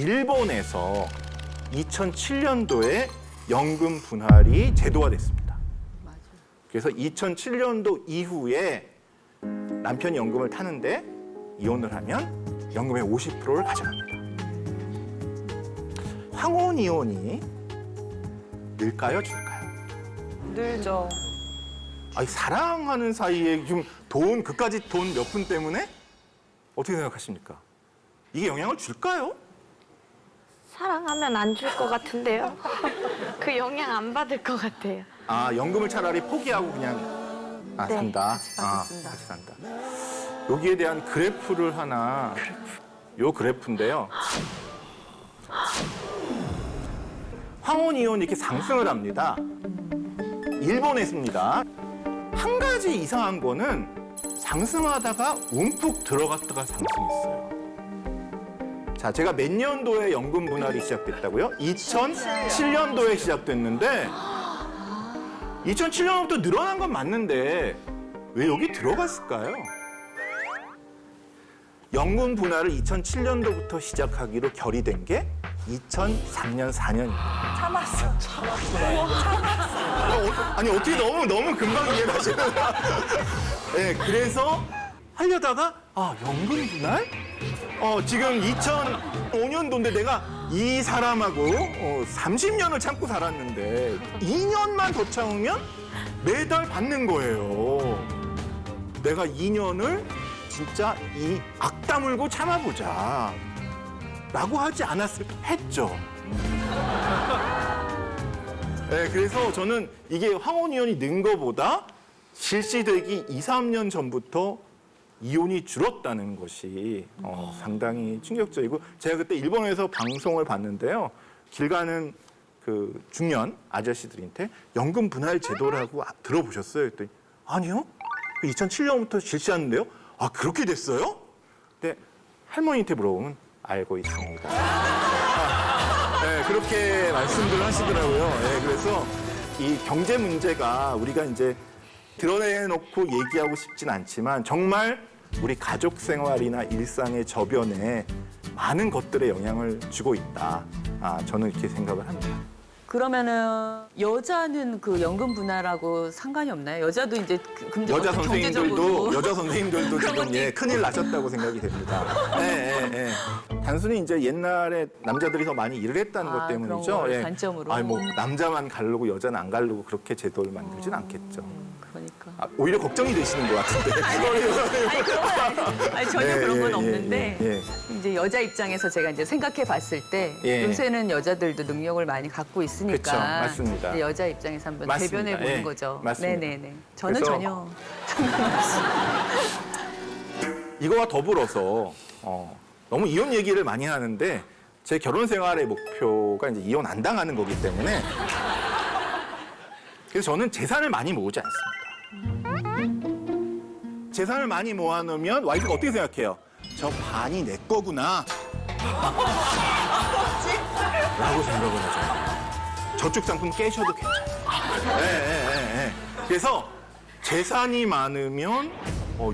일본에서 2007년도에 연금 분할이 제도화됐습니다. 그래서 2007년도 이후에 남편이 연금을 타는데 이혼을 하면 연금의 50%를 가져갑니다. 황혼 이혼이 늘까요, 줄까요? 늘죠. 아니, 사랑하는 사이에 지금 돈, 그까지 돈 몇 푼 때문에 어떻게 생각하십니까? 이게 영향을 줄까요? 사랑하면 안 줄 것 같은데요. 그 영향 안 받을 것 같아요. 아, 연금을 차라리 포기하고 그냥 네, 산다. 같이 받겠습니다. 같이 산다. 여기에 대한 그래프를 하나, 요 그래프인데요. 황혼 이혼이 이렇게 상승을 합니다. 일본에서입니다. 한 가지 이상한 거는 상승하다가 움푹 들어갔다가 상승했어요. 자, 제가 몇 년도에 연금 분할이 시작됐다고요? 2007년도에 시작됐는데 2007년부터 늘어난 건 맞는데 왜 여기 들어갔을까요? 연금 분할을 2007년도부터 시작하기로 결의된 게 2003년, 4년입니다. 참았어. 아니, 어떻게 너무 금방 이해를 하시는구나. 네, 그래서 하려다가, 연금 분할? 지금 2005년도인데 내가 이 사람하고 30년을 참고 살았는데 2년만 더 참으면 매달 받는 거예요. 내가 2년을 진짜 이 악다물고 참아보자. 라고 하지 않았을까? 했죠. 네, 그래서 저는 이게 황혼 이혼이 는 거보다 실시되기 2, 3년 전부터 이혼이 줄었다는 것이 상당히 충격적이고, 제가 그때 일본에서 방송을 봤는데요. 길 가는 그 중년 아저씨들한테 연금 분할 제도라고 들어보셨어요? 그랬더니 아니요. 2007년부터 실시하는데요. 아, 그렇게 됐어요? 근데 할머니한테 물어보면 알고 있습니다. 네, 그렇게 말씀들 하시더라고요. 네, 그래서 이 경제 문제가 우리가 이제 드러내놓고 얘기하고 싶진 않지만 정말 우리 가족 생활이나 일상의 저변에 많은 것들에 영향을 주고 있다. 저는 이렇게 생각을 합니다. 그러면은 여자는 그 연금 분할하고 상관이 없나요? 여자도 이제 근데 여자 어떤 선생님들도 경제적으로 지금 것도 큰일 나셨다고 생각이 됩니다. 네. 단순히 이제 옛날에 남자들이 더 많이 일을 했다는 것 때문이죠. 그런 걸 단점으로. 아니, 뭐 남자만 가르고 여자는 안 가르고 그렇게 제도를 만들진 않겠죠. 그러니까. 오히려 걱정이 되시는 것 같은데. 아니, 전혀 네, 그런 건 예, 없는데 예. 이제 여자 입장에서 제가 이제 생각해 봤을 때 예. 요새는 여자들도 능력을 많이 갖고 있으니까 그쵸, 맞습니다. 이제 여자 입장에서 한번 맞습니다. 대변해 보는 예, 거죠. 맞습니다. 네네네. 저는 그래서- 전혀 이거와 더불어서 너무 이혼 얘기를 많이 하는데 제 결혼 생활의 목표가 이제 이혼 안 당하는 거기 때문에 그래서 저는 재산을 많이 모으지 않습니다. 재산을 많이 모아놓으면 와이프가 어떻게 생각해요? 저 반이 내 거구나. 라고 생각을 하죠. 저축 상품 깨셔도 괜찮아요. 네. 그래서 재산이 많으면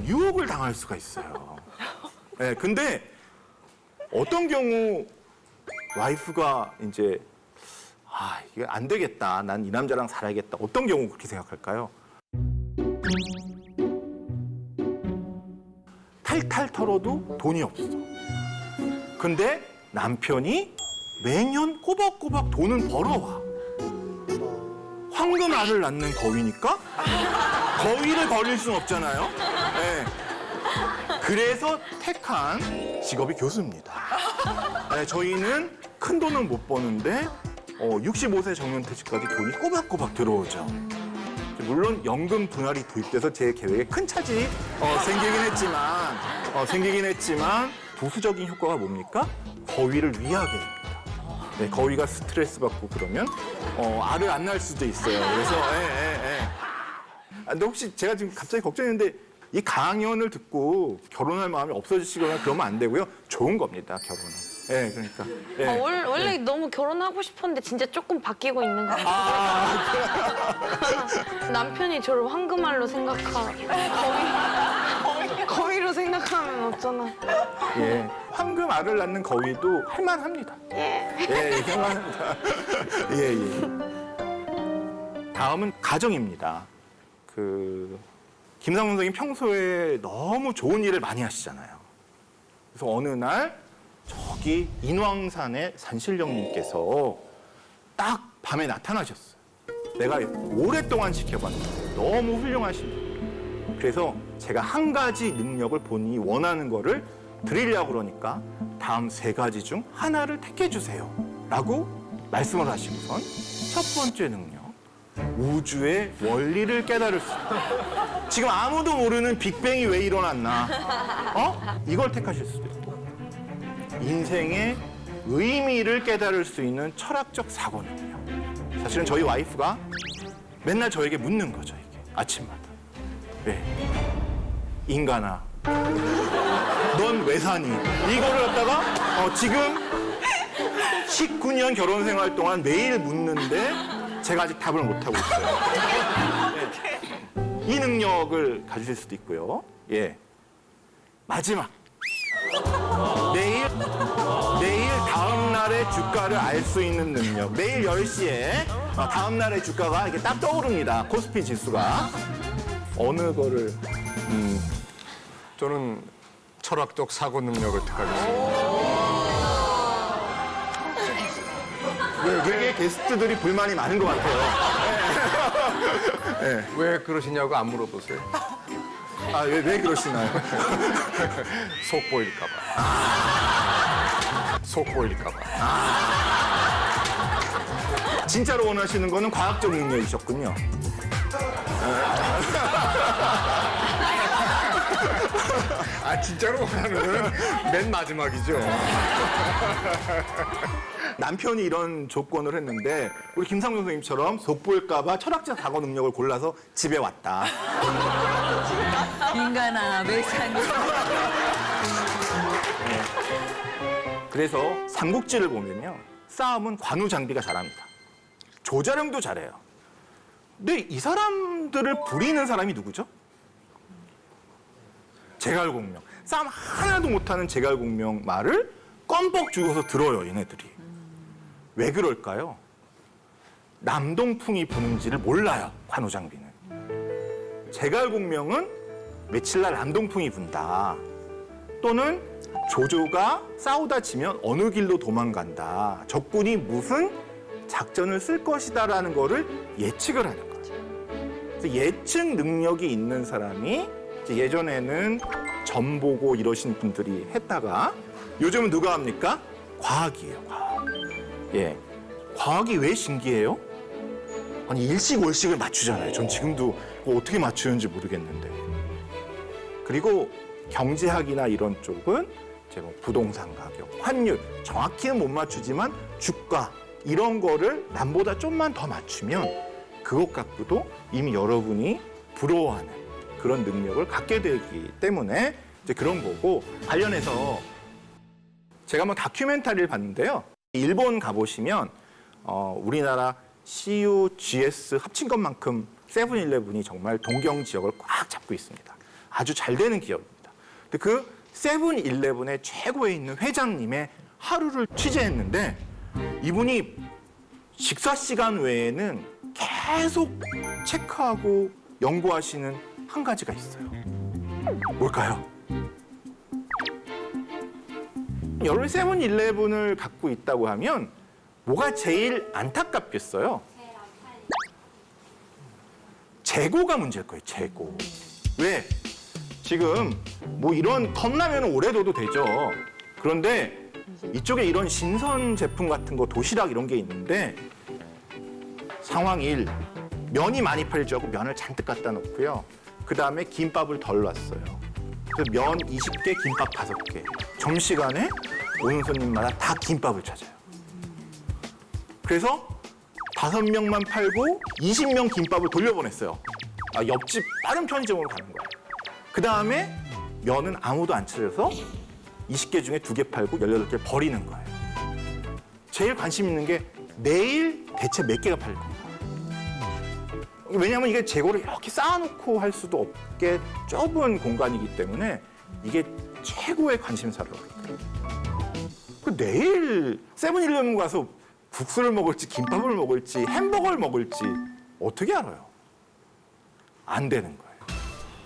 유혹을 당할 수가 있어요. 네, 근데 어떤 경우 와이프가 이제 이게 안 되겠다. 난 이 남자랑 살아야겠다. 어떤 경우 그렇게 생각할까요? 탈탈 털어도 돈이 없어. 근데 남편이 매년 꼬박꼬박 돈은 벌어와. 황금알을 낳는 거위니까 거위를 버릴 수는 없잖아요. 네. 그래서 택한 직업이 교수입니다. 네, 저희는 큰 돈은 못 버는데 65세 정년퇴직까지 돈이 꼬박꼬박 들어오죠. 물론 연금 분할이 도입돼서 제 계획에 큰 차질이 생기긴 했지만 부수적인 효과가 뭡니까? 거위를 위하게 됩니다. 네, 거위가 스트레스 받고 그러면 알을 안 낳을 수도 있어요. 그래서 근데 혹시 제가 지금 갑자기 걱정했는데 이 강연을 듣고 결혼할 마음이 없어지시거나 그러면 안 되고요. 좋은 겁니다, 결혼은. 네, 그러니까. 네. 원래 너무 결혼하고 싶었는데 진짜 조금 바뀌고 있는 것 같아요. 남편이 저를 황금알로 거위로 생각하면 어쩌나. 예, 황금 알을 낳는 거위도 할만합니다. 예. 예, 할만합니다. 예, 예. 다음은 가정입니다. 김상훈 선생님 평소에 너무 좋은 일을 많이 하시잖아요. 그래서 어느 날 저기 인왕산의 산신령님께서 딱 밤에 나타나셨어요. 내가 오랫동안 지켜봤는데 너무 훌륭하신 분. 그래서 제가 한 가지 능력을 본인이 원하는 거를 드리려고 그러니까 다음 3가지 중 하나를 택해 주세요. 라고 말씀을 하시고선 첫 번째 능력, 우주의 원리를 깨달을 수 있다. 지금 아무도 모르는 빅뱅이 왜 일어났나? 이걸 택하실 수도 있고, 인생의 의미를 깨달을 수 있는 철학적 사고 능력. 사실은 저희 와이프가 맨날 저에게 묻는 거죠, 이게 아침마다. 왜? 인간아, 넌 왜 사니? 이거를 갖다가 지금 19년 결혼 생활 동안 매일 묻는데 제가 아직 답을 못 하고 있어요. 네. 이 능력을 가지실 수도 있고요. 예. 마지막. 내일 다음 날의 주가를 알 수 있는 능력. 내일 10시에 다음 날의 주가가 이렇게 딱 떠오릅니다. 코스피 지수가. 어느 거를 저는 철학적 사고 능력을 택하겠습니다. 되게 게스트들이 불만이 많은 것 같아요. 네. 왜 그러시냐고 안 물어보세요. 왜 그러시나요? 속 보일까봐. 속 보일까봐. 진짜로 원하시는 거는 과학적 능력이셨군요. 진짜로 원하는 거는 맨 마지막이죠. 남편이 이런 조건을 했는데 우리 김상훈 선생님처럼 속보일까봐 철학적 사고 능력을 골라서 집에 왔다. 인간아, 왜 사니? 그래서 삼국지를 보면요, 싸움은 관우 장비가 잘합니다. 조자룡도 잘해요. 근데 이 사람들을 부리는 사람이 누구죠? 제갈공명. 싸움 하나도 못하는 제갈공명 말을 껌뻑 죽어서 들어요, 얘네들이. 왜 그럴까요? 남동풍이 부는지를 몰라요, 관우 장비는. 제갈공명은 며칠 날 남동풍이 분다. 또는 조조가 싸우다 지면 어느 길로 도망간다. 적군이 무슨 작전을 쓸 것이다라는 거를 예측을 하는 거죠. 그래서 예측 능력이 있는 사람이 이제 예전에는 점 보고 이러신 분들이 했다가 요즘은 누가 합니까? 과학이에요, 과학. 예. 과학이 왜 신기해요? 아니, 일식월식을 맞추잖아요. 전 지금도 그거 어떻게 맞추는지 모르겠는데. 그리고 경제학이나 이런 쪽은 이제 뭐 부동산 가격, 환율, 정확히는 못 맞추지만 주가, 이런 거를 남보다 좀만 더 맞추면 그것 갖고도 이미 여러분이 부러워하는 그런 능력을 갖게 되기 때문에 이제 그런 거고, 관련해서 제가 한번 다큐멘터리를 봤는데요. 일본 가보시면 우리나라 CU, GS 합친 것만큼 세븐일레븐이 정말 동경 지역을 꽉 잡고 있습니다. 아주 잘 되는 기업입니다. 근데 그 세븐일레븐의 최고에 있는 회장님의 하루를 취재했는데 이분이 식사 시간 외에는 계속 체크하고 연구하시는 한 가지가 있어요. 뭘까요? 여러분이 세븐일레븐을 갖고 있다고 하면 뭐가 제일 안타깝겠어요? 재고가 문제일 거예요, 재고. 왜? 지금 뭐 이런 컵라면은 오래 둬도 되죠. 그런데 이쪽에 이런 신선 제품 같은 거, 도시락 이런 게 있는데 상황 1, 면이 많이 팔죠 하고 면을 잔뜩 갖다 놓고요. 그 다음에 김밥을 덜 놨어요. 그래서 면 20개, 김밥 5개. 점심시간에 오는 손님마다 다 김밥을 찾아요. 그래서 5명만 팔고 20명 김밥을 돌려보냈어요. 옆집 다른 편의점으로 가는 거예요. 그 다음에 면은 아무도 안 찾아서 20개 중에 2개 팔고 18개 버리는 거예요. 제일 관심 있는 게 내일 대체 몇 개가 팔릴 건가. 왜냐하면 이게 재고를 이렇게 쌓아놓고 할 수도 없게 좁은 공간이기 때문에 이게 최고의 관심사라고 그러더라고요. 그 내일 세븐일레븐 가서 국수를 먹을지 김밥을 먹을지 햄버거를 먹을지 어떻게 알아요? 안 되는 거예요.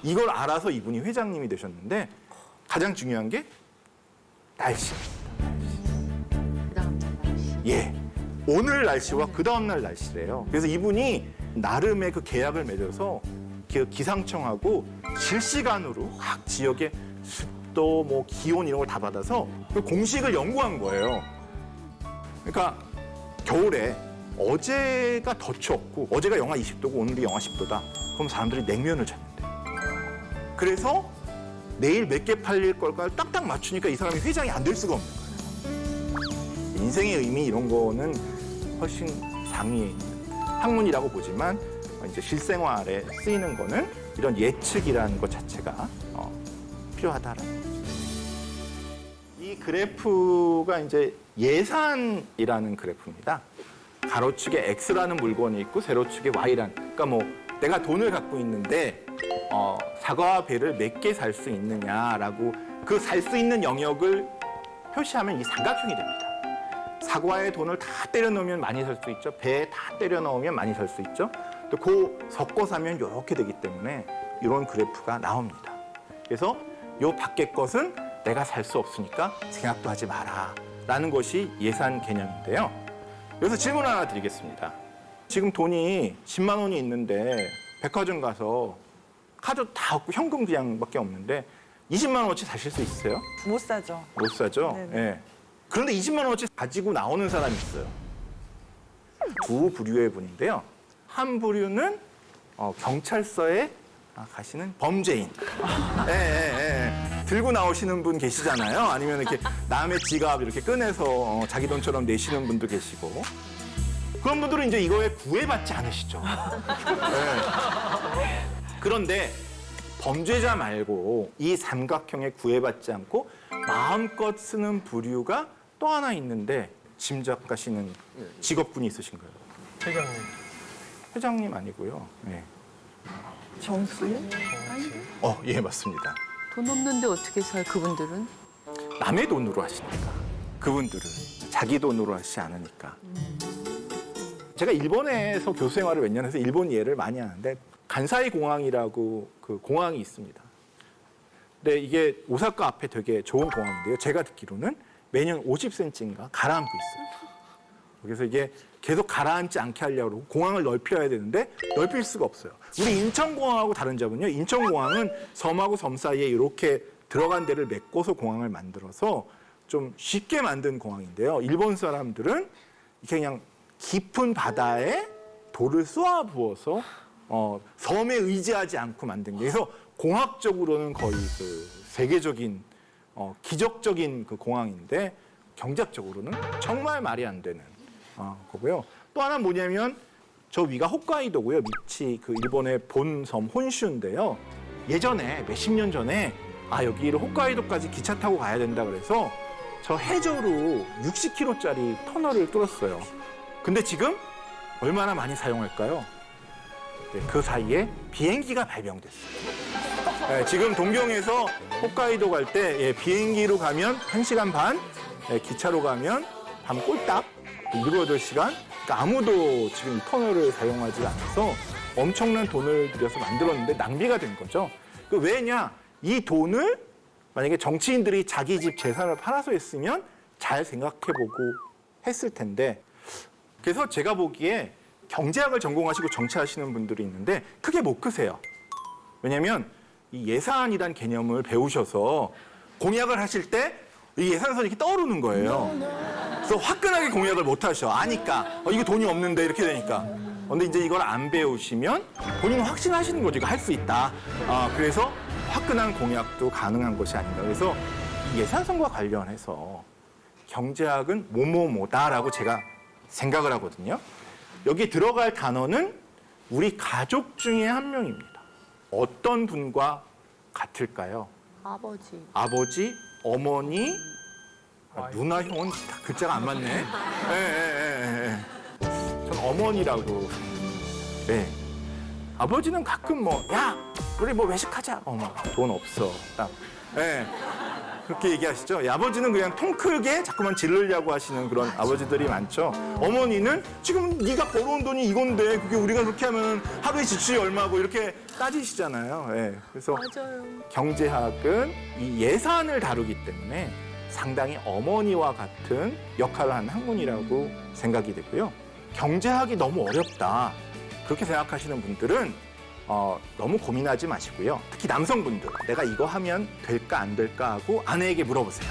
이걸 알아서 이분이 회장님이 되셨는데 가장 중요한 게 날씨입니다. 그다음 날씨. 예. 오늘 날씨와 그 다음날 날씨래요. 그래서 이분이 나름의 그 계약을 맺어서 기상청하고 실시간으로 각 지역의 습도, 뭐 기온 이런 걸 다 받아서 그 공식을 연구한 거예요. 그러니까 겨울에 어제가 더 추웠고 어제가 영하 20도고 오늘이 영하 10도다. 그럼 사람들이 냉면을 찾는데. 그래서 내일 몇 개 팔릴 걸까 딱딱 맞추니까 이 사람이 회장이 안 될 수가 없는 거예요. 인생의 의미 이런 거는 훨씬 상위에 있는 학문이라고 보지만 이제 실생활에 쓰이는 거는 이런 예측이라는 것 자체가 필요하다라는 거죠. 이 그래프가 이제 예산이라는 그래프입니다. 가로축에 X라는 물건이 있고 세로축에 Y라는. 그러니까 뭐 내가 돈을 갖고 있는데 사과와 배를 몇 개 살 수 있느냐라고 그 살 수 있는 영역을 표시하면 이 삼각형이 됩니다. 사과에 돈을 다 때려 넣으면 많이 살 수 있죠. 배에 다 때려 넣으면 많이 살 수 있죠. 또 그 섞어 사면 이렇게 되기 때문에 이런 그래프가 나옵니다. 그래서 요 밖의 것은 내가 살 수 없으니까 생각도 하지 마라 라는 것이 예산 개념인데요. 여기서 질문 하나 드리겠습니다. 지금 돈이 10만 원이 있는데 백화점 가서 카드 다 없고 현금 그냥밖에 없는데 20만 원어치 사실 수 있어요? 못 사죠. 못 사죠? 네네. 예. 그런데 20만 원어치 가지고 나오는 사람이 있어요. 두 부류의 분인데요. 한 부류는 경찰서에 가시는 범죄인. 들고 나오시는 분 계시잖아요. 아니면 이렇게 남의 지갑 이렇게 꺼내서 자기 돈처럼 내시는 분도 계시고. 그런 분들은 이제 이거에 구애받지 않으시죠. 예. 그런데 범죄자 말고 이 삼각형에 구애받지 않고 마음껏 쓰는 부류가 또 하나 있는데 짐작가시는 직업군이 있으신가요? 회장님. 회장님 아니고요. 네. 정수요? 예, 맞습니다. 돈 없는데 어떻게 살 그분들은? 남의 돈으로 하시니까. 그분들은 자기 돈으로 하시지 않으니까. 제가 일본에서 교수 생활을 몇 년 해서 일본 예를 많이 하는데 간사이 공항이라고 그 공항이 있습니다. 근데 이게 오사카 앞에 되게 좋은 공항인데요. 제가 듣기로는 매년 50cm인가 가라앉고 있어요. 그래서 이게 계속 가라앉지 않게 하려고 공항을 넓혀야 되는데 넓힐 수가 없어요. 우리 인천공항하고 다른 점은요. 인천공항은 섬하고 섬 사이에 이렇게 들어간 데를 메꿔서 공항을 만들어서 좀 쉽게 만든 공항인데요. 일본 사람들은 이렇게 그냥 깊은 바다에 돌을 쏘아 부어서 섬에 의지하지 않고 만든 게 그래서 공학적으로는 거의 그 세계적인 기적적인 그 공항인데 경제적으로는 정말 말이 안 되는 거고요. 또 하나 뭐냐면 저 위가 홋카이도고요. 밑이 그 일본의 본섬 혼슈인데요. 예전에 몇십 년 전에 여기를 홋카이도까지 기차 타고 가야 된다 그래서 저 해저로 60km짜리 터널을 뚫었어요. 근데 지금 얼마나 많이 사용할까요? 네, 그 사이에 비행기가 발명됐어요. 네, 지금 동경에서 홋카이도 갈 때 비행기로 가면 1시간 반, 기차로 가면 밤 꼴딱 7, 8시간. 그러니까 아무도 지금 이 터널을 사용하지 않아서 엄청난 돈을 들여서 만들었는데 낭비가 된 거죠. 그 왜냐? 이 돈을 만약에 정치인들이 자기 집 재산을 팔아서 했으면 잘 생각해보고 했을 텐데 그래서 제가 보기에 경제학을 전공하시고 정치하시는 분들이 있는데 크게 못 크세요. 왜냐하면 이 예산이란 개념을 배우셔서 공약을 하실 때 이 예산선이 이렇게 떠오르는 거예요. 그래서 화끈하게 공약을 못 하셔. 아니까. 이거 돈이 없는데 이렇게 되니까. 근데 이제 이걸 안 배우시면 본인은 확신하시는 거죠. 이거 할 수 있다. 그래서 화끈한 공약도 가능한 것이 아닌가. 그래서 이 예산선과 관련해서 경제학은 뭐뭐뭐다라고 제가 생각을 하거든요. 여기 들어갈 단어는 우리 가족 중에 한 명입니다. 어떤 분과 같을까요? 아버지. 아버지, 어머니, 누나, 형은 다 글자가 안 맞네. 전 어머니라고. 네. 아버지는 가끔 야, 우리 뭐 외식하자. 돈 없어. 딱. 그렇게 얘기하시죠. 이 아버지는 그냥 통 크게 자꾸만 지르려고 하시는 그런 아버지들이 많죠. 어머니는 지금 네가 벌어온 돈이 이건데 그게 우리가 그렇게 하면 하루에 지출이 얼마고 이렇게 따지시잖아요. 예. 그래서 맞아요. 경제학은 이 예산을 다루기 때문에 상당히 어머니와 같은 역할을 하는 학문이라고 생각이 되고요. 경제학이 너무 어렵다. 그렇게 생각하시는 분들은 너무 고민하지 마시고요. 특히 남성분들, 내가 이거 하면 될까 안 될까 하고 아내에게 물어보세요.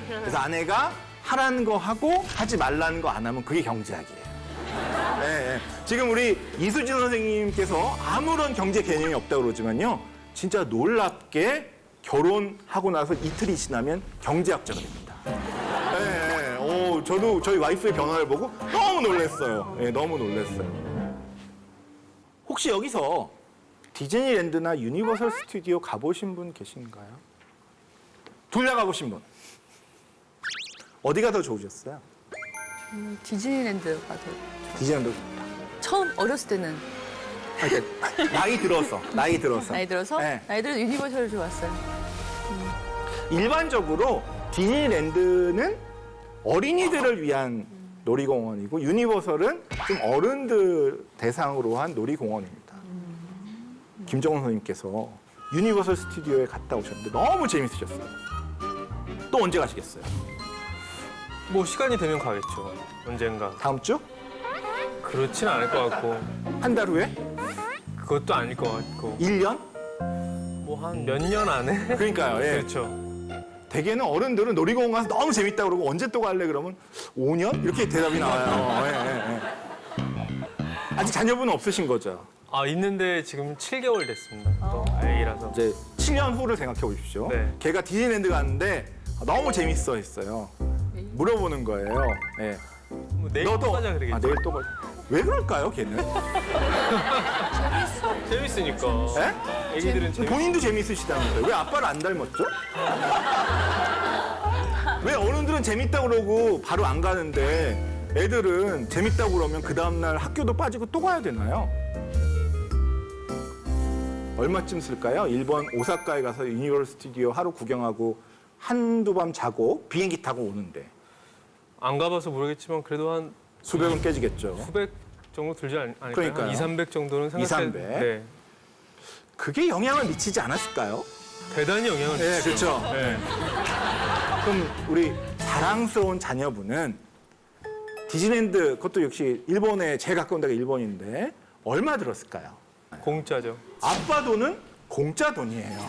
그래서 아내가 하라는 거 하고 하지 말라는 거 안 하면 그게 경제학이에요. 네, 지금 우리 이수진 선생님께서 아무런 경제 개념이 없다고 그러지만요. 진짜 놀랍게 결혼하고 나서 이틀이 지나면 경제학자가 됩니다. 네, 저도 저희 와이프의 변화를 보고 너무 놀랐어요. 네, 너무 놀랐어요. 혹시 여기서 디즈니랜드나 유니버설 스튜디오 가보신 분 계신가요? 둘 다 가보신 분? 어디가 더 좋으셨어요? 디즈니랜드가 더 디즈니랜드. 처음 어렸을 때는 나이 들어서. 나이 들어서 네. 나이 들어서 유니버셜 좋았어요. 일반적으로 디즈니랜드는 어린이들을 위한 놀이공원이고 유니버설은 좀 어른들 대상으로 한 놀이공원입니다. 김정은 선생님께서 유니버설 스튜디오에 갔다 오셨는데 너무 재밌으셨어요. 또 언제 가시겠어요? 뭐 시간이 되면 가겠죠. 언젠가. 다음 주? 그렇진 않을 것 같고 한 달 후에? 그것도 아닐 것 같고 1년? 뭐 한 몇 년 안에 그러니까요. 예. 그렇죠. 대개는 어른들은 놀이공원 가서 너무 재밌다고 그러고 언제 또 갈래 그러면 5년? 이렇게 대답이 나와요. 예. 아직 자녀분은 없으신 거죠? 아 있는데 지금 7개월 됐습니다. 또 아기라서. 이제 7년 후를 생각해 보십시오. 네. 걔가 디즈니랜드 갔는데 너무 재밌어 했어요. 물어보는 거예요. 예. 뭐 내일 또 가자 그러겠죠. 내일 또 가자. 왜 그럴까요, 걔는? 재밌으니까. 예? 애기들은 재밌. 본인도 재밌으시다면서요. 왜 아빠를 안 닮았죠? 왜 어른들은 재밌다고 그러고 바로 안 가는데 애들은 재밌다고 그러면 그 다음날 학교도 빠지고 또 가야 되나요? 얼마쯤 쓸까요? 일본 오사카에 가서 유니버설 스튜디오 하루 구경하고 한두 밤 자고 비행기 타고 오는데 안 가봐서 모르겠지만 그래도 한 수백은 깨지겠죠. 수백 정도 들지 않을까요? 그러니까요. 한 2, 300 정도는 2, 300. 네. 그게 영향을 미치지 않았을까요? 대단히 영향을 네, 미치죠. 그렇죠. 네. 그럼 우리 자랑스러운 자녀분은 디즈니랜드 그것도 역시 일본에 제일 가까운 데가 일본인데 얼마 들었을까요? 공짜죠. 아빠 돈은 공짜 돈이에요.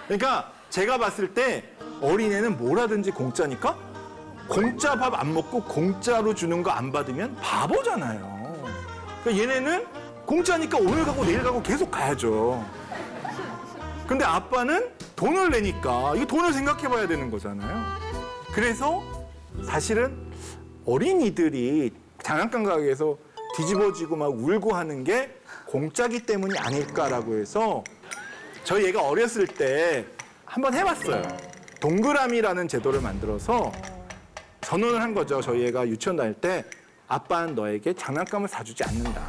그러니까 제가 봤을 때 어린애는 뭐라든지 공짜니까 공짜 밥 안 먹고 공짜로 주는 거 안 받으면 바보잖아요. 그러니까 얘네는 공짜니까 오늘 가고 내일 가고 계속 가야죠. 근데 아빠는 돈을 내니까 이 돈을 생각해 봐야 되는 거잖아요. 그래서 사실은 어린이들이 장난감 가게에서 뒤집어지고 막 울고 하는 게 공짜기 때문이 아닐까라고 해서 저희 애가 어렸을 때 한번 해봤어요. 동그라미라는 제도를 만들어서 선언을 한 거죠. 저희 애가 유치원 다닐 때 아빠는 너에게 장난감을 사주지 않는다.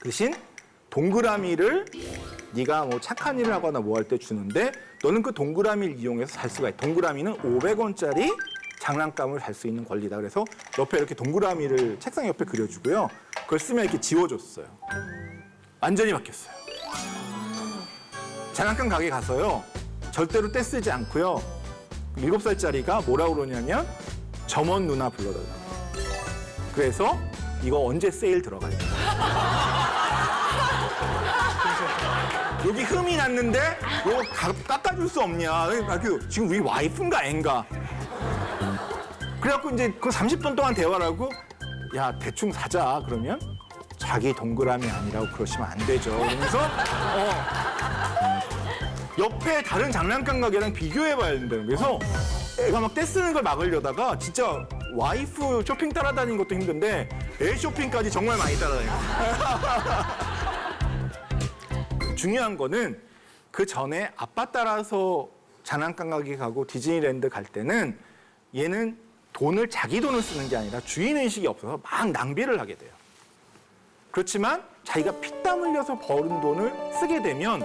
대신 동그라미를 네가 뭐 착한 일을 하거나 뭐 할 때 주는데 너는 그 동그라미를 이용해서 살 수가 있다. 동그라미는 500원짜리 장난감을 살 수 있는 권리다. 그래서 옆에 이렇게 동그라미를 책상 옆에 그려주고요. 그걸 쓰면 이렇게 지워줬어요. 완전히 바뀌었어요. 장난감 가게 가서요. 절대로 떼쓰지 않고요. 7살짜리가 뭐라고 그러냐면 점원 누나 불러달라고. 그래서 이거 언제 세일 들어가요? 여기 흠이 났는데 이거 깎아줄 수 없냐? 지금 우리 와이프인가 앤가? 그래갖고 이제 그 30분 동안 대화를 하고 야 대충 사자 그러면 자기 동그라미 아니라고 그러시면 안 되죠. 그러면서 옆에 다른 장난감 가게랑 비교해봐야 된다는 거예요. 그래서 애가 막 떼쓰는 걸 막으려다가 진짜 와이프 쇼핑 따라다니는 것도 힘든데 애 쇼핑까지 정말 많이 따라다녀요. 중요한 거는 그 전에 아빠 따라서 장난감 가게 가고 디즈니랜드 갈 때는 얘는 돈을 자기 돈을 쓰는 게 아니라 주인의식이 없어서 막 낭비를 하게 돼요. 그렇지만 자기가 피땀 흘려서 버는 돈을 쓰게 되면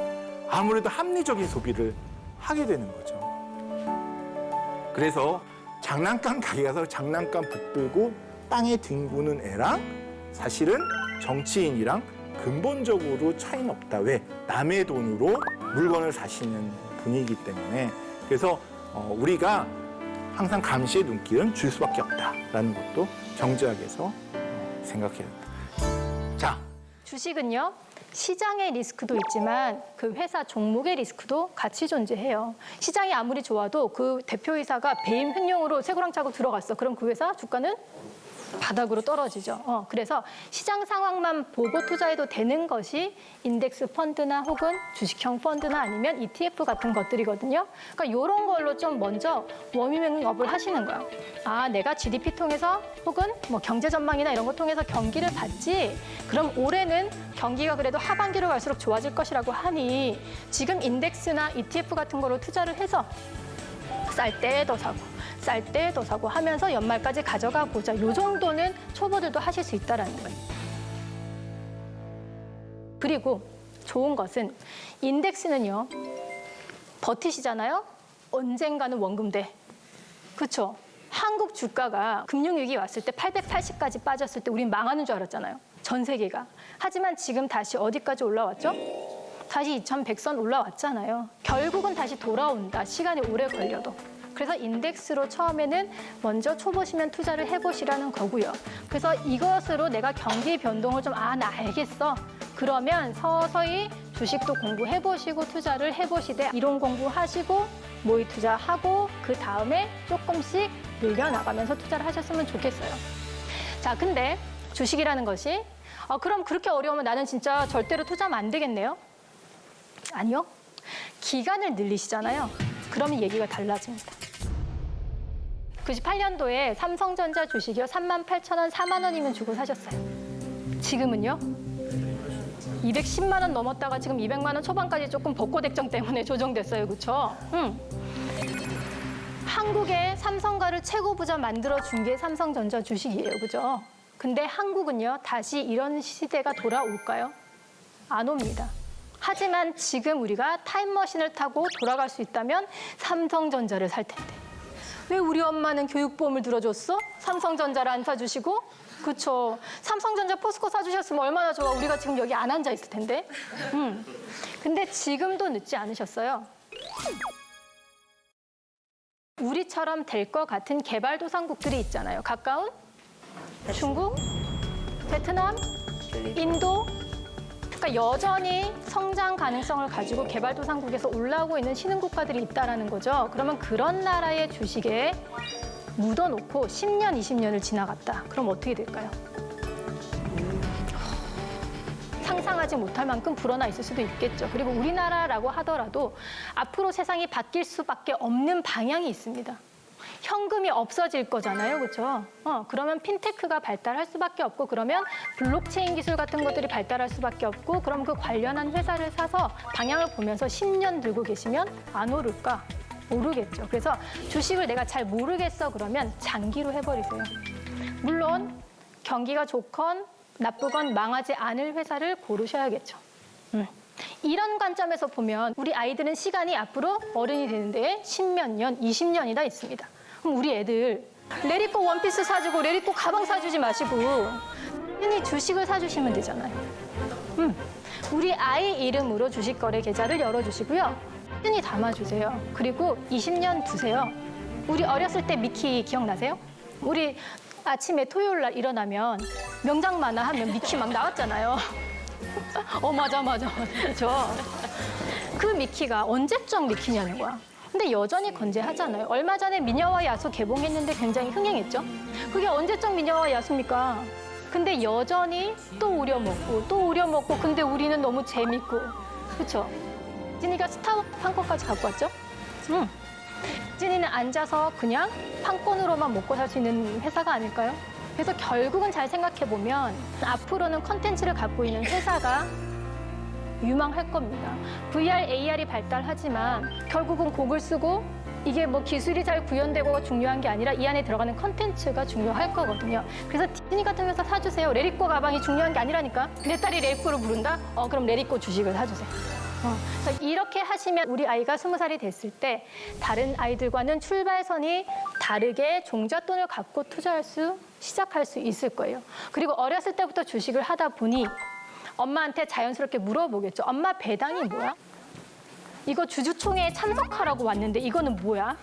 아무래도 합리적인 소비를 하게 되는 거죠. 그래서 장난감 가게 가서 장난감 붙들고 땅에 뒹구는 애랑 사실은 정치인이랑 근본적으로 차이는 없다. 왜? 남의 돈으로 물건을 사시는 분이기 때문에. 그래서 우리가 항상 감시의 눈길은 줄 수밖에 없다라는 것도 정지학에서 생각해야 된다. 자, 주식은요, 시장의 리스크도 있지만 그 회사 종목의 리스크도 같이 존재해요. 시장이 아무리 좋아도 그 대표이사가 배임 횡령으로 쇠고랑 차고 들어갔어. 그럼 그 회사 주가는 바닥으로 떨어지죠. 그래서 시장 상황만 보고 투자해도 되는 것이 인덱스 펀드나 혹은 주식형 펀드나 아니면 ETF 같은 것들이거든요. 그러니까 이런 걸로 좀 먼저 워밍업을 하시는 거예요. 아, 내가 GDP 통해서 혹은 뭐 경제 전망이나 이런 거 통해서 경기를 봤지. 그럼 올해는 경기가 그래도 하반기로 갈수록 좋아질 것이라고 하니 지금 인덱스나 ETF 같은 거로 투자를 해서 쌀 때도 사고 쌀 때도 사고 하면서 연말까지 가져가 보자. 이 정도는 초보들도 하실 수 있다는 거예요. 그리고 좋은 것은 인덱스는요. 버티시잖아요. 언젠가는 원금돼. 그렇죠? 한국 주가가 금융위기 왔을 때 880까지 빠졌을 때 우린 망하는 줄 알았잖아요. 전 세계가. 하지만 지금 다시 어디까지 올라왔죠? 다시 2100선 올라왔잖아요. 결국은 다시 돌아온다. 시간이 오래 걸려도. 그래서 인덱스로 처음에는 먼저 초보시면 투자를 해보시라는 거고요. 그래서 이것으로 내가 경기 변동을 좀, 나 알겠어. 그러면 서서히 주식도 공부해보시고 투자를 해보시되 이론 공부하시고 모의 투자하고 그 다음에 조금씩 늘려나가면서 투자를 하셨으면 좋겠어요. 자, 근데 주식이라는 것이 그럼 그렇게 어려우면 나는 진짜 절대로 투자하면 안 되겠네요? 아니요. 기간을 늘리시잖아요. 그러면 얘기가 달라집니다. 98년도에 삼성전자 주식이요. 38,000원, 4만 원이면 주고 사셨어요. 지금은요? 210만 원 넘었다가 지금 200만 원 초반까지 조금 벚꽃 액정 때문에 조정됐어요. 그렇죠? 한국의 삼성가를 최고 부자 만들어준 게 삼성전자 주식이에요. 그죠? 근데 한국은요. 다시 이런 시대가 돌아올까요? 안 옵니다. 하지만 지금 우리가 타임머신을 타고 돌아갈 수 있다면 삼성전자를 살 텐데. 왜 우리 엄마는 교육보험을 들어줬어? 삼성전자를 안 사주시고? 그쵸. 삼성전자 포스코 사주셨으면 얼마나 좋아. 우리가 지금 여기 안 앉아 있을 텐데. 근데 지금도 늦지 않으셨어요. 우리처럼 될 것 같은 개발도상국들이 있잖아요. 가까운 중국, 베트남, 인도. 그러니까 여전히 성장 가능성을 가지고 개발도상국에서 올라오고 있는 신흥국가들이 있다는 거죠. 그러면 그런 나라의 주식에 묻어놓고 10년, 20년을 지나갔다. 그럼 어떻게 될까요? 상상하지 못할 만큼 불어나 있을 수도 있겠죠. 그리고 우리나라라고 하더라도 앞으로 세상이 바뀔 수밖에 없는 방향이 있습니다. 현금이 없어질 거잖아요. 그렇죠? 그러면 핀테크가 발달할 수밖에 없고 그러면 블록체인 기술 같은 것들이 발달할 수밖에 없고 그럼 그 관련한 회사를 사서 방향을 보면서 10년 들고 계시면 안 오를까? 오르겠죠. 그래서 주식을 내가 잘 모르겠어 그러면 장기로 해버리세요. 물론 경기가 좋건 나쁘건 망하지 않을 회사를 고르셔야겠죠. 이런 관점에서 보면 우리 아이들은 시간이 앞으로 어른이 되는데 10몇 년, 20년이나 있습니다. 그럼 우리 애들 레리코 원피스 사주고 레리코 가방 사주지 마시고 흔히 주식을 사주시면 되잖아요. 우리 아이 이름으로 주식거래 계좌를 열어주시고요. 흔히 담아주세요. 그리고 20년 두세요. 우리 어렸을 때 미키 기억나세요? 우리 아침에 토요일 날 일어나면 명장 만화 하면 미키 막 나왔잖아요. 맞아. 그렇죠? 그 미키가 언제적 미키냐는 거야. 근데 여전히 건재하잖아요. 얼마 전에 미녀와 야수 개봉했는데 굉장히 흥행했죠. 그게 언제적 미녀와 야수입니까? 근데 여전히 또 우려먹고 근데 우리는 너무 재밌고 그렇죠? 디즈니가 스타워즈 판권까지 갖고 왔죠? 디즈니는 앉아서 그냥 판권으로만 먹고 살 수 있는 회사가 아닐까요? 그래서 결국은 잘 생각해보면 앞으로는 컨텐츠를 갖고 있는 회사가 유망할 겁니다. VR, AR이 발달하지만 결국은 곡을 쓰고 이게 뭐 기술이 잘 구현되고가 중요한 게 아니라 이 안에 들어가는 컨텐츠가 중요할 거거든요. 그래서 디즈니 같은 회사 사주세요. 레리코 가방이 중요한 게 아니라니까. 내 딸이 레리코를 부른다? 그럼 레리코 주식을 사주세요. 그래서 이렇게 하시면 우리 아이가 20살이 됐을 때 다른 아이들과는 출발선이 다르게 종잣돈을 갖고 시작할 수 있을 거예요. 그리고 어렸을 때부터 주식을 하다 보니 엄마한테 자연스럽게 물어보겠죠. 엄마 배당이 뭐야? 이거 주주총회에 참석하라고 왔는데 이거는 뭐야?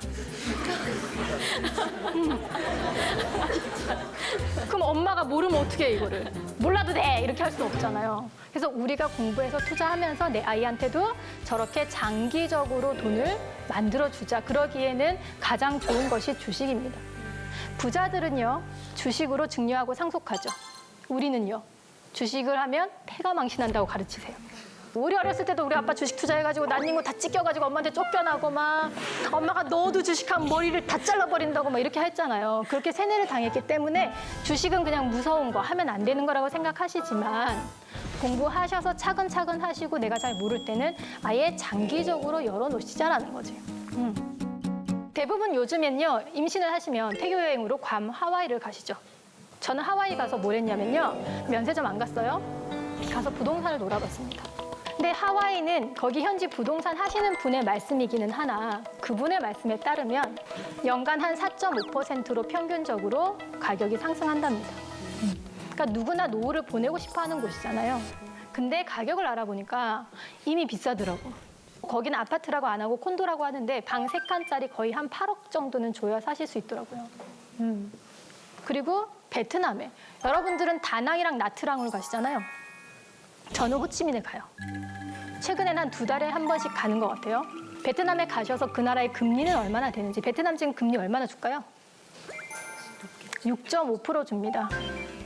그럼 엄마가 모르면 어떻게 해, 이거를? 몰라도 돼! 이렇게 할 수는 없잖아요. 그래서 우리가 공부해서 투자하면서 내 아이한테도 저렇게 장기적으로 돈을 만들어주자. 그러기에는 가장 좋은 것이 주식입니다. 부자들은요, 주식으로 증여하고 상속하죠. 우리는요, 주식을 하면 패가 망신한다고 가르치세요. 우리 어렸을 때도 우리 아빠 주식 투자해가지고 난닝구 다 찢겨가지고 엄마한테 쫓겨나고 막 엄마가 너도 주식하면 머리를 다 잘라버린다고 막 이렇게 했잖아요. 그렇게 세뇌를 당했기 때문에 주식은 그냥 무서운 거, 하면 안 되는 거라고 생각하시지만 공부하셔서 차근차근 하시고 내가 잘 모를 때는 아예 장기적으로 열어놓으시자라는 거지. 대부분 요즘엔요, 임신을 하시면 태교 여행으로 괌, 하와이를 가시죠. 저는 하와이 가서 뭘 했냐면요, 면세점 안 갔어요. 가서 부동산을 놀아봤습니다. 근데 하와이는 거기 현지 부동산 하시는 분의 말씀이기는 하나 그분의 말씀에 따르면 연간 한 4.5%로 평균적으로 가격이 상승한답니다. 그러니까 누구나 노후를 보내고 싶어 하는 곳이잖아요. 근데 가격을 알아보니까 이미 비싸더라고. 거기는 아파트라고 안 하고 콘도라고 하는데 방 3칸짜리 거의 한 8억 정도는 줘야 사실 수 있더라고요. 그리고 베트남에 여러분들은 다낭이랑 나트랑을 가시잖아요. 저는 호치민에 가요. 최근에는 한 2달에 한 번씩 가는 것 같아요. 베트남에 가셔서 그 나라의 금리는 얼마나 되는지. 베트남 지금 금리 얼마나 줄까요? 6.5% 줍니다.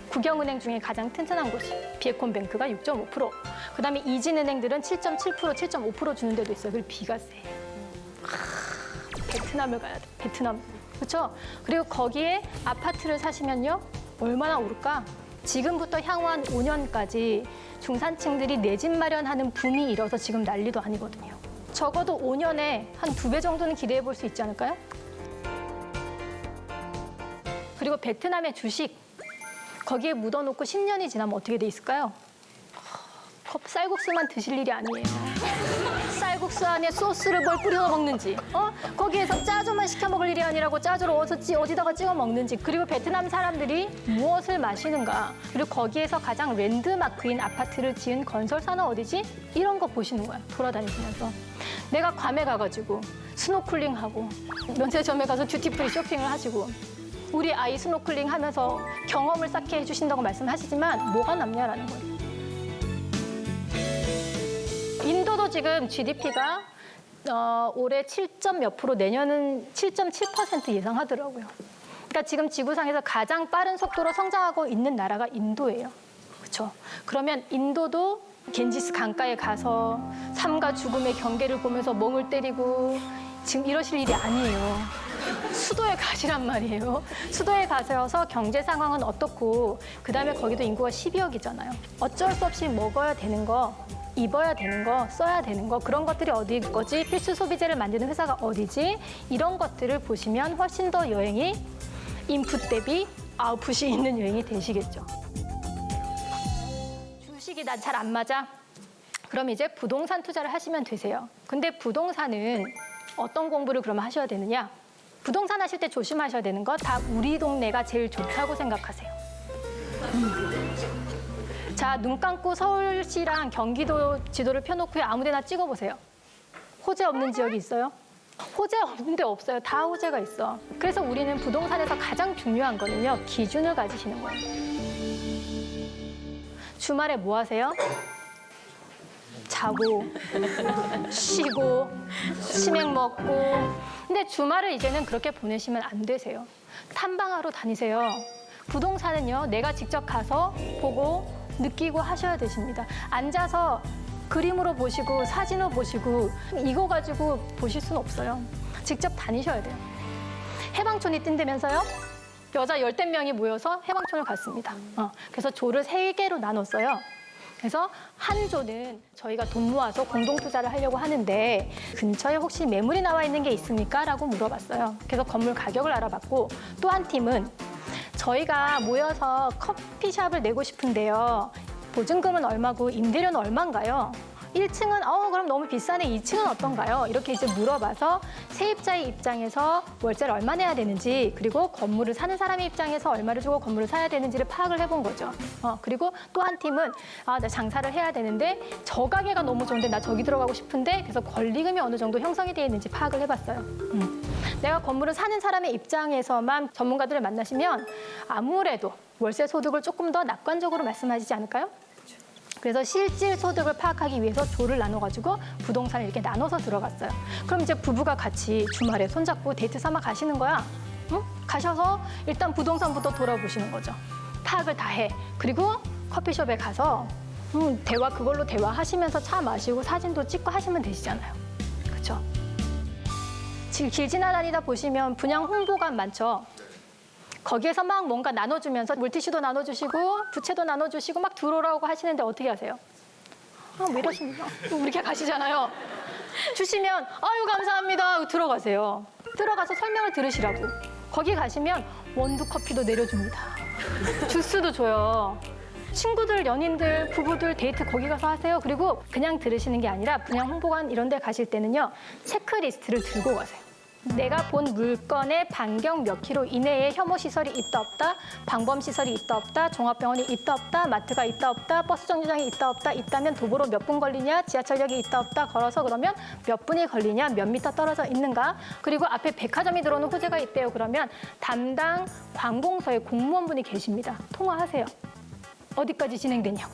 국영은행 중에 가장 튼튼한 곳이 비에콘뱅크가 6.5%. 그다음에 이진은행들은 7.7%, 7.5% 주는 데도 있어요. 그리고 비가 세. 베트남을 가야 돼. 베트남. 그렇죠? 그리고 거기에 아파트를 사시면요. 얼마나 오를까? 지금부터 향후 한 5년까지 중산층들이 내 집 마련하는 붐이 일어서 지금 난리도 아니거든요. 적어도 5년에 한 2배 정도는 기대해 볼 수 있지 않을까요? 그리고 베트남의 주식, 거기에 묻어놓고 10년이 지나면 어떻게 돼 있을까요? 쌀국수만 드실 일이 아니에요. 쌀국수 안에 소스를 뭘 뿌려 먹는지, 거기에서 짜조만 시켜 먹을 일이 아니라고 짜조를 어디다가 찍어 먹는지, 그리고 베트남 사람들이 무엇을 마시는가, 그리고 거기에서 가장 랜드마크인 아파트를 지은 건설사는 어디지? 이런 거 보시는 거야, 돌아다니시면서. 내가 괌에 가가지고 스노클링하고 면세점에 가서 듀티프리 쇼핑을 하시고 우리 아이 스노클링 하면서 경험을 쌓게 해주신다고 말씀하시지만 뭐가 남냐라는 거예요. 인도도 지금 GDP가 올해 7몇 %, 내년은 7.7% 예상하더라고요. 그러니까 지금 지구상에서 가장 빠른 속도로 성장하고 있는 나라가 인도예요. 그렇죠? 그러면 인도도 겐지스 강가에 가서 삶과 죽음의 경계를 보면서 멍을 때리고 지금 이러실 일이 아니에요. 수도에 가시란 말이에요. 수도에 가셔서 경제 상황은 어떻고 그다음에 거기도 인구가 12억이잖아요. 어쩔 수 없이 먹어야 되는 거, 입어야 되는 거, 써야 되는 거, 그런 것들이 어디 거지? 필수 소비재를 만드는 회사가 어디지? 이런 것들을 보시면 훨씬 더 여행이 인풋 대비 아웃풋이 있는 여행이 되시겠죠. 주식이 난 잘 안 맞아? 그럼 이제 부동산 투자를 하시면 되세요. 근데 부동산은 어떤 공부를 그러면 하셔야 되느냐? 부동산 하실 때 조심하셔야 되는 거 다 우리 동네가 제일 좋다고 생각하세요. 자, 눈 감고 서울시랑 경기도 지도를 펴놓고 아무 데나 찍어보세요. 호재 없는 지역이 있어요? 호재 없는 데 없어요. 다 호재가 있어. 그래서 우리는 부동산에서 가장 중요한 거는요, 기준을 가지시는 거예요. 주말에 뭐 하세요? 자고, 쉬고, 치맥 먹고. 근데 주말을 이제는 그렇게 보내시면 안 되세요. 탐방하러 다니세요. 부동산은요, 내가 직접 가서 보고 느끼고 하셔야 되십니다. 앉아서 그림으로 보시고 사진으로 보시고 이거 가지고 보실 수는 없어요. 직접 다니셔야 돼요. 해방촌이 뜬다면서요? 여자 10명이 모여서 해방촌을 갔습니다. 그래서 조를 3개로 나눴어요. 그래서 한 조는 저희가 돈 모아서 공동 투자를 하려고 하는데 근처에 혹시 매물이 나와 있는 게 있습니까? 라고 물어봤어요. 그래서 건물 가격을 알아봤고 또 한 팀은 저희가 모여서 커피숍을 내고 싶은데요. 보증금은 얼마고 임대료는 얼마인가요? 1층은 그럼 너무 비싸네. 2층은 어떤가요? 이렇게 이제 물어봐서 세입자의 입장에서 월세를 얼마 내야 되는지, 그리고 건물을 사는 사람의 입장에서 얼마를 주고 건물을 사야 되는지를 파악을 해본 거죠. 그리고 또 한 팀은 나 장사를 해야 되는데 저 가게가 너무 좋은데 나 저기 들어가고 싶은데, 그래서 권리금이 어느 정도 형성이 되어 있는지 파악을 해봤어요. 내가 건물을 사는 사람의 입장에서만 전문가들을 만나시면 아무래도 월세 소득을 조금 더 낙관적으로 말씀하시지 않을까요? 그래서 실질 소득을 파악하기 위해서 조를 나눠가지고 부동산을 이렇게 나눠서 들어갔어요. 그럼 이제 부부가 같이 주말에 손잡고 데이트 삼아 가시는 거야. 응? 가셔서 일단 부동산부터 돌아보시는 거죠. 파악을 다 해. 그리고 커피숍에 가서 그걸로 대화하시면서 차 마시고 사진도 찍고 하시면 되시잖아요. 그렇죠? 지금 길 지나다니다 보시면 분양 홍보관 많죠. 거기에서 막 뭔가 나눠주면서 물티슈도 나눠주시고 부채도 나눠주시고 막 들어오라고 하시는데 어떻게 하세요? 왜 이러십니까? 이렇게 가시잖아요. 주시면 아유 감사합니다 하고 들어가세요. 들어가서 설명을 들으시라고. 거기 가시면 원두 커피도 내려줍니다. 주스도 줘요. 친구들, 연인들, 부부들 데이트 거기 가서 하세요. 그리고 그냥 들으시는 게 아니라 분양 홍보관 이런 데 가실 때는요. 체크리스트를 들고 가세요. 내가 본 물건의 반경 몇 킬로 이내에 혐오 시설이 있다 없다, 방범 시설이 있다 없다, 종합병원이 있다 없다, 마트가 있다 없다, 버스 정류장이 있다 없다, 있다면 도보로 몇 분 걸리냐, 지하철역이 있다 없다, 걸어서 그러면 몇 분이 걸리냐, 몇 미터 떨어져 있는가, 그리고 앞에 백화점이 들어오는 호재가 있대요. 그러면 담당 관공서의 공무원분이 계십니다. 통화하세요. 어디까지 진행되냐고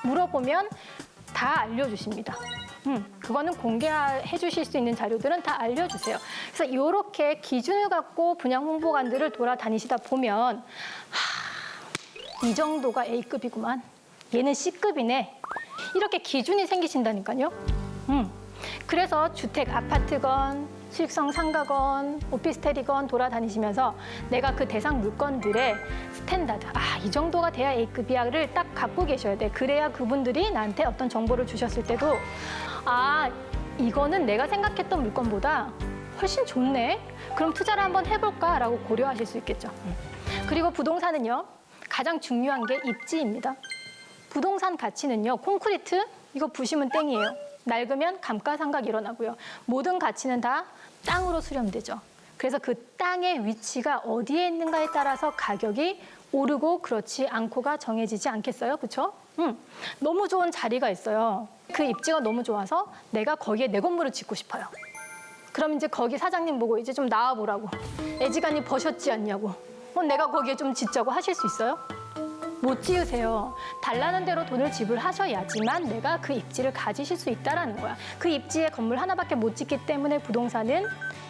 물어보면 다 알려주십니다. 그거는 공개해 주실 수 있는 자료들은 다 알려주세요. 그래서 이렇게 기준을 갖고 분양 홍보관들을 돌아다니시다 보면 이 정도가 A급이구만. 얘는 C급이네. 이렇게 기준이 생기신다니까요. 그래서 주택 아파트건 수익성 상가건 오피스텔이건 돌아다니시면서 내가 그 대상 물건들의 스탠다드, 이 정도가 돼야 A급이야를 딱 갖고 계셔야 돼. 그래야 그분들이 나한테 어떤 정보를 주셨을 때도 이거는 내가 생각했던 물건보다 훨씬 좋네. 그럼 투자를 한번 해볼까라고 고려하실 수 있겠죠. 그리고 부동산은요. 가장 중요한 게 입지입니다. 부동산 가치는요. 콘크리트 이거 부시면 땡이에요. 낡으면 감가상각 일어나고요. 모든 가치는 다 땅으로 수렴되죠. 그래서 그 땅의 위치가 어디에 있는가에 따라서 가격이 오르고 그렇지 않고가 정해지지 않겠어요? 그렇죠? 너무 좋은 자리가 있어요. 그 입지가 너무 좋아서 내가 거기에 내 건물을 짓고 싶어요. 그럼 이제 거기 사장님 보고 이제 좀 나와보라고. 애지간히 버셨지 않냐고. 내가 거기에 좀 짓자고 하실 수 있어요? 못 지으세요. 달라는 대로 돈을 지불하셔야지만 내가 그 입지를 가지실 수 있다는 거야. 그 입지에 건물 하나밖에 못 짓기 때문에 부동산은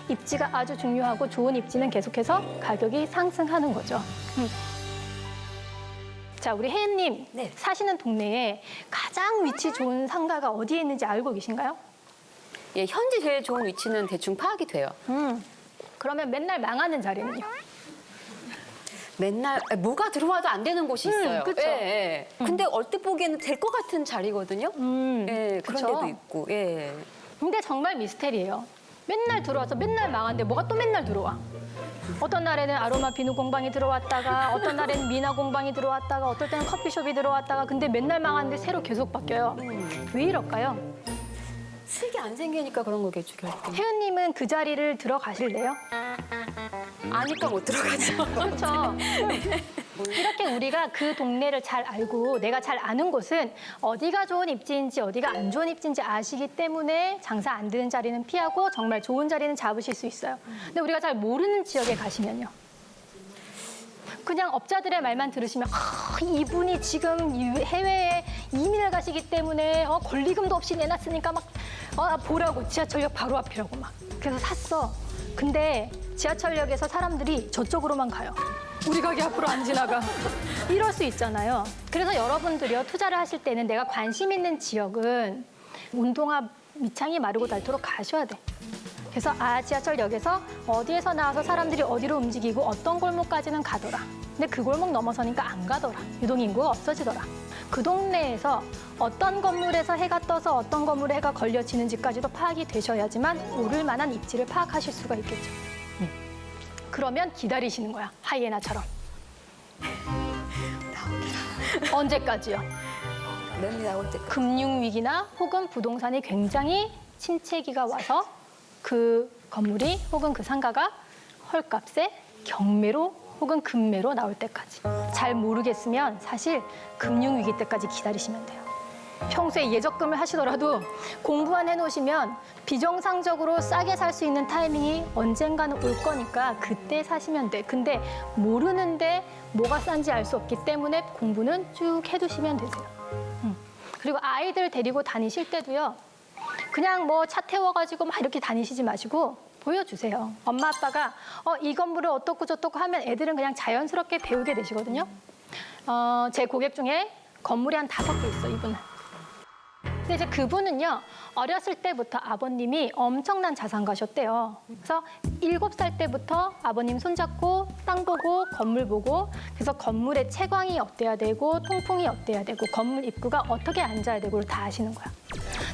입지가 아주 중요하고 좋은 입지는 계속해서 가격이 상승하는 거죠. 자, 우리 혜은님 사시는 동네에 가장 위치 좋은 상가가 어디에 있는지 알고 계신가요? 예, 현재 제일 좋은 위치는 대충 파악이 돼요. 그러면 맨날 망하는 자리는요? 맨날 뭐가 들어와도 안 되는 곳이 있어요. 그쵸? 예. 근데 얼핏 보기에는 될 것 같은 자리거든요. 예, 그런 그쵸? 데도 있고. 예. 근데 정말 미스테리예요. 맨날 들어와서 맨날 망하는데 뭐가 또 맨날 들어와. 어떤 날에는 아로마 비누 공방이 들어왔다가 어떤 날에는 미나 공방이 들어왔다가 어떨 때는 커피숍이 들어왔다가 근데 맨날 망하는데 새로 계속 바뀌어요. 왜 이럴까요? 수익이 안 생기니까 그런 거겠죠, 결국. 혜은님은 그 자리를 들어가실래요? 아니까 못 들어가죠. 그렇죠. 이렇게 우리가 그 동네를 잘 알고 내가 잘 아는 곳은 어디가 좋은 입지인지 어디가 안 좋은 입지인지 아시기 때문에 장사 안 되는 자리는 피하고 정말 좋은 자리는 잡으실 수 있어요. 근데 우리가 잘 모르는 지역에 가시면요. 그냥 업자들의 말만 들으시면 이분이 지금 해외에 이민을 가시기 때문에 권리금도 없이 내놨으니까 막 보라고 지하철역 바로 앞이라고 막 그래서 샀어. 근데 지하철역에서 사람들이 저쪽으로만 가요. 우리 가게 앞으로 안 지나가. 이럴 수 있잖아요. 그래서 여러분들이요 투자를 하실 때는 내가 관심 있는 지역은 운동화 밑창이 마르고 닳도록 가셔야 돼. 그래서 지하철역에서 어디에서 나와서 사람들이 어디로 움직이고 어떤 골목까지는 가더라. 근데 그 골목 넘어서니까 안 가더라. 유동인구가 없어지더라. 그 동네에서 어떤 건물에서 해가 떠서 어떤 건물에 해가 걸려지는지까지도 파악이 되셔야지만 오를 만한 입지를 파악하실 수가 있겠죠. 그러면 기다리시는 거야. 하이에나처럼. 언제까지요? 매물이 나올 때 금융위기나 혹은 부동산이 굉장히 침체기가 와서 그 건물이 혹은 그 상가가 헐값에 경매로 혹은 금매로 나올 때까지. 잘 모르겠으면 사실 금융위기 때까지 기다리시면 돼요. 평소에 예적금을 하시더라도 공부만 해놓으시면 비정상적으로 싸게 살 수 있는 타이밍이 언젠가는 올 거니까 그때 사시면 돼. 근데 모르는데 뭐가 싼지 알 수 없기 때문에 공부는 쭉 해두시면 되세요. 그리고 아이들 데리고 다니실 때도요. 그냥 뭐 차 태워가지고 막 이렇게 다니시지 마시고 보여주세요. 엄마 아빠가 이 건물을 어떻고 저떻고 하면 애들은 그냥 자연스럽게 배우게 되시거든요. 제 고객 중에 건물이 한 5개 있어, 이분은. 근데 이제 그분은요, 어렸을 때부터 아버님이 엄청난 자산가셨대요. 그래서 7살 때부터 아버님 손잡고 땅 보고 건물 보고 그래서 건물의 채광이 어때야 되고 통풍이 어때야 되고 건물 입구가 어떻게 앉아야 되고를 다 아시는 거야.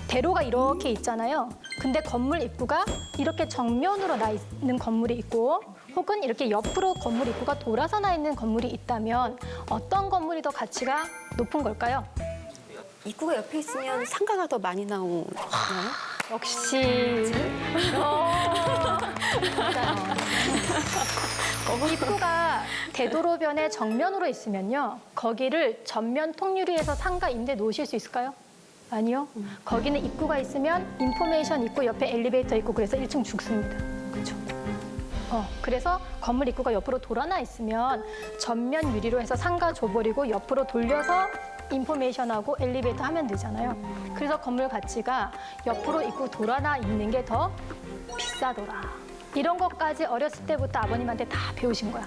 대로가 이렇게 있잖아요. 근데 건물 입구가 이렇게 정면으로 나 있는 건물이 있고 혹은 이렇게 옆으로 건물 입구가 돌아서 나 있는 건물이 있다면 어떤 건물이 더 가치가 높은 걸까요? 입구가 옆에 있으면 상가가 더 많이 나오나요? 역시. 입구가 대도로변의 정면으로 있으면요. 거기를 전면 통유리해서 상가 임대 놓으실 수 있을까요? 아니요. 거기는 입구가 있으면 인포메이션 있고 옆에 엘리베이터 있고 그래서 1층 죽습니다. 그렇죠? 그래서 건물 입구가 옆으로 돌아나 있으면 전면 유리로 해서 상가 줘버리고 옆으로 돌려서 인포메이션하고 엘리베이터 하면 되잖아요. 그래서 건물 가치가 옆으로 입구 돌아나 있는 게 더 비싸더라. 이런 것까지 어렸을 때부터 아버님한테 다 배우신 거야.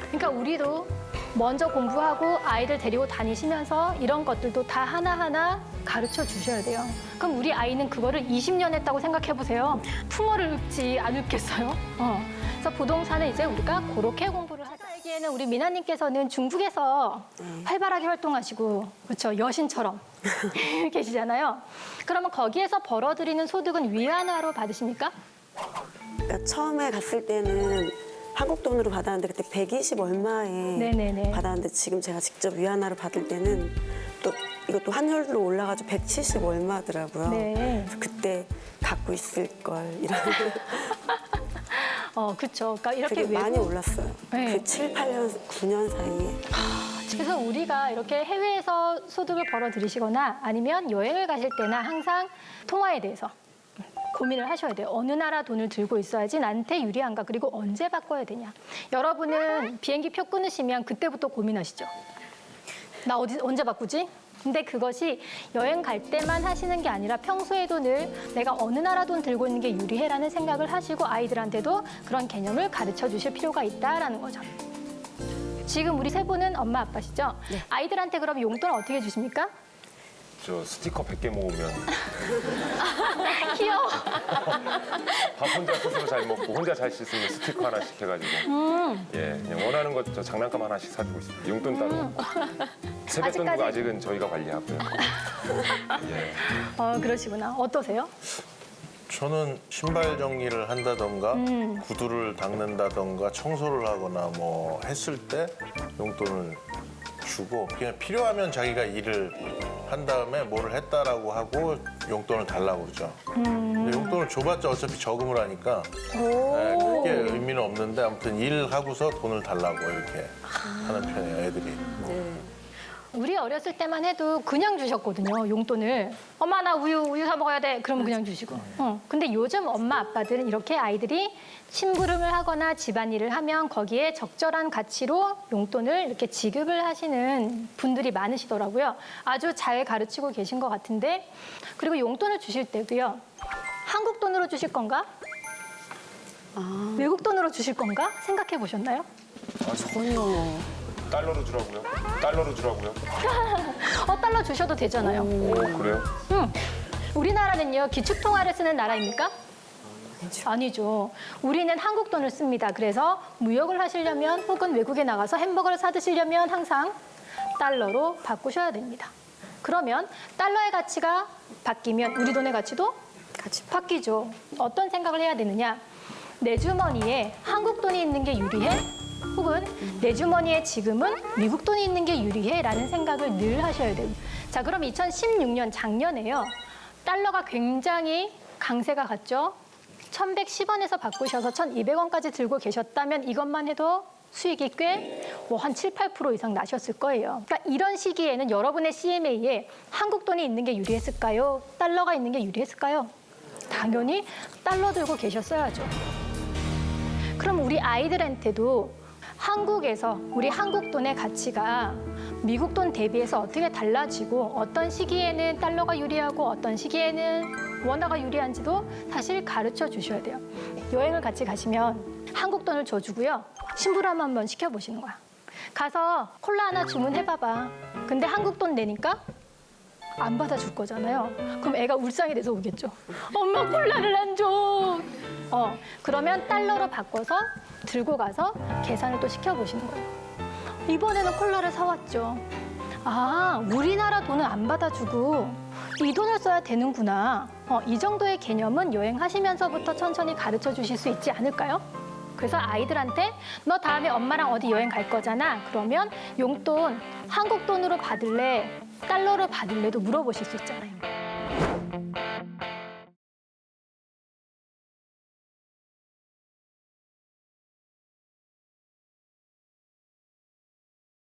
그러니까 우리도 먼저 공부하고 아이들 데리고 다니시면서 이런 것들도 다 하나하나 가르쳐 주셔야 돼요. 그럼 우리 아이는 그거를 20년 했다고 생각해 보세요. 풍어를 읊지 안 읊겠어요? 그래서 부동산은 이제 우리가 그렇게 공부를 하자. 알기에는 우리 미나님께서는 중국에서 활발하게 활동하시고 그렇죠, 여신처럼 계시잖아요. 그러면 거기에서 벌어들이는 소득은 위안화로 받으십니까? 그러니까 처음에 갔을 때는 한국 돈으로 받았는데 그때 120 얼마에 네네네. 받았는데 지금 제가 직접 위안화로 받을 때는 또 이것도 환율로 올라가지고 170 얼마더라고요. 네. 그래서 그때 갖고 있을 걸 이런. 그렇죠. 그러니까 이렇게 되게 많이 외국- 올랐어요. 네. 그 7, 8년, 9년 사이에. 그래서 우리가 이렇게 해외에서 소득을 벌어들이시거나 아니면 여행을 가실 때나 항상 통화에 대해서 고민을 하셔야 돼요. 어느 나라 돈을 들고 있어야지 나한테 유리한가, 그리고 언제 바꿔야 되냐. 여러분은 비행기 표 끊으시면 그때부터 고민하시죠. 나 언제 바꾸지? 근데 그것이 여행 갈 때만 하시는 게 아니라 평소에도 늘 내가 어느 나라 돈 들고 있는 게 유리해라는 생각을 하시고 아이들한테도 그런 개념을 가르쳐 주실 필요가 있다라는 거죠. 지금 우리 세 분은 엄마 아빠시죠? 네. 아이들한테 그럼 용돈 어떻게 주십니까? 저 스티커 100개 모으면 귀여워. 밥 혼자 스스로 잘 먹고 혼자 잘 씻으면 스티커 하나씩 해가지고 예, 그냥 원하는 것 저 장난감 하나씩 사주고 있습니다. 용돈 따로 없고. 세뱃돈도 아직까지- 아직은 저희가 관리하고요. 예. 그러시구나. 어떠세요? 저는 신발 정리를 한다던가 구두를 닦는다던가 청소를 하거나 뭐 했을 때 용돈을 주고 그냥 필요하면 자기가 일을 한 다음에 뭐를 했다라고 하고 용돈을 달라고 그러죠. 근데 용돈을 줘봤자 어차피 저금을 하니까 네, 크게 의미는 없는데 아무튼 일하고서 돈을 달라고 이렇게 하는 편이에요, 애들이. 우리 어렸을 때만 해도 그냥 주셨거든요, 용돈을. 엄마, 나 우유 사 먹어야 돼. 그러면 그냥 주시고. 근데 요즘 엄마, 아빠들은 이렇게 아이들이 심부름을 하거나 집안일을 하면 거기에 적절한 가치로 용돈을 이렇게 지급을 하시는 분들이 많으시더라고요. 아주 잘 가르치고 계신 것 같은데. 그리고 용돈을 주실 때도요, 한국 돈으로 주실 건가? 외국 돈으로 주실 건가? 생각해 보셨나요? 전혀. 달러로 주라고요? 달러로 주라고요? 달러 주셔도 되잖아요. 오, 그래요? 우리나라는요, 기축통화를 쓰는 나라입니까? 아니죠. 우리는 한국 돈을 씁니다. 그래서 무역을 하시려면 혹은 외국에 나가서 햄버거를 사 드시려면 항상 달러로 바꾸셔야 됩니다. 그러면 달러의 가치가 바뀌면 우리 돈의 가치도 바뀌죠. 어떤 생각을 해야 되느냐? 내 주머니에 한국 돈이 있는 게 유리해? 혹은 내 주머니에 지금은 미국 돈이 있는 게 유리해라는 생각을 늘 하셔야 돼요. 자, 그럼 2016년 작년에요. 달러가 굉장히 강세가 갔죠. 1,110원에서 바꾸셔서 1,200원까지 들고 계셨다면 이것만 해도 수익이 꽤 한 7, 8% 이상 나셨을 거예요. 그러니까 이런 시기에는 여러분의 CMA에 한국 돈이 있는 게 유리했을까요? 달러가 있는 게 유리했을까요? 당연히 달러 들고 계셨어야죠. 그럼 우리 아이들한테도 한국에서 우리 한국 돈의 가치가 미국 돈 대비해서 어떻게 달라지고 어떤 시기에는 달러가 유리하고 어떤 시기에는 원화가 유리한지도 사실 가르쳐 주셔야 돼요. 여행을 같이 가시면 한국 돈을 줘주고요. 심부름 한번 시켜보시는 거야. 가서 콜라 하나 주문해봐봐. 근데 한국 돈 내니까 안 받아줄 거잖아요. 그럼 애가 울상이 돼서 오겠죠. 엄마 콜라를 안 줘. 그러면 달러로 바꿔서 들고 가서 계산을 또 시켜보시는 거예요. 이번에는 콜라를 사왔죠. 아, 우리나라 돈은 안 받아주고 이 돈을 써야 되는구나. 이 정도의 개념은 여행하시면서부터 천천히 가르쳐 주실 수 있지 않을까요? 그래서 아이들한테 너 다음에 엄마랑 어디 여행 갈 거잖아. 그러면 용돈 한국 돈으로 받을래? 달러로 받을래도 물어보실 수 있잖아요.